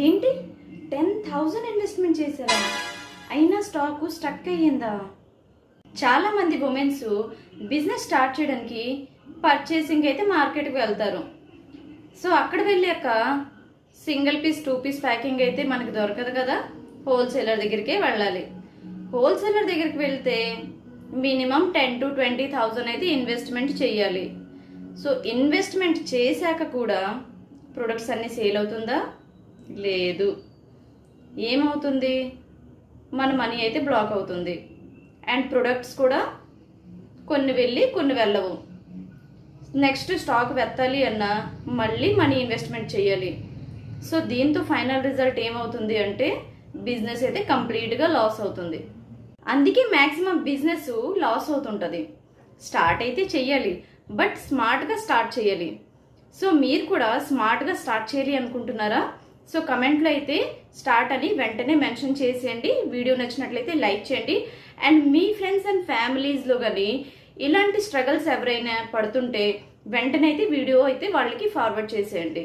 ఏంటి 10,000 ఇన్వెస్ట్మెంట్ చేశారా? అయినా స్టాకు స్టక్ అయ్యిందా? చాలామంది ఉమెన్స్ బిజినెస్ స్టార్ట్ చేయడానికి పర్చేసింగ్ అయితే మార్కెట్కి వెళ్తారు. సో అక్కడ వెళ్ళాక సింగిల్ పీస్ 2 పీస్ ప్యాకింగ్ అయితే మనకి దొరకదు కదా, హోల్సేలర్ దగ్గరికే వెళ్ళాలి. హోల్సేలర్ దగ్గరికి వెళ్తే మినిమం 10 to 20,000 అయితే ఇన్వెస్ట్మెంట్ చేయాలి. సో ఇన్వెస్ట్మెంట్ చేశాక కూడా ప్రొడక్ట్స్ అన్నీ సేల్ అవుతుందా? లేదు. ఏమవుతుంది? మన మనీ అయితే బ్లాక్ అవుతుంది అండ్ ప్రొడక్ట్స్ కూడా కొన్ని వెళ్ళి కొన్ని వెళ్ళవు. నెక్స్ట్ స్టాక్ వెత్తాలి అన్నా మళ్ళీ మనీ ఇన్వెస్ట్మెంట్ చేయాలి. సో దీంతో ఫైనల్ రిజల్ట్ ఏమవుతుంది అంటే బిజినెస్ అయితే కంప్లీట్గా లాస్ అవుతుంది. అందుకే మ్యాక్సిమం బిజినెస్ లాస్ అవుతుంటుంది. స్టార్ట్ అయితే చెయ్యాలి, బట్ స్మార్ట్గా స్టార్ట్ చేయాలి. సో మీరు కూడా స్మార్ట్గా స్టార్ట్ చేయాలి అనుకుంటున్నారా? సో కమెంట్లో అయితే స్టార్ట్ అని వెంటనే మెన్షన్ చేసేయండి. వీడియో నచ్చినట్లయితే లైక్ చేయండి. అండ్ మీ ఫ్రెండ్స్ అండ్ ఫ్యామిలీస్లో కానీ ఇలాంటి స్ట్రగల్స్ ఎవరైనా పడుతుంటే వెంటనే అయితే వీడియో అయితే వాళ్ళకి ఫార్వర్డ్ చేసేయండి.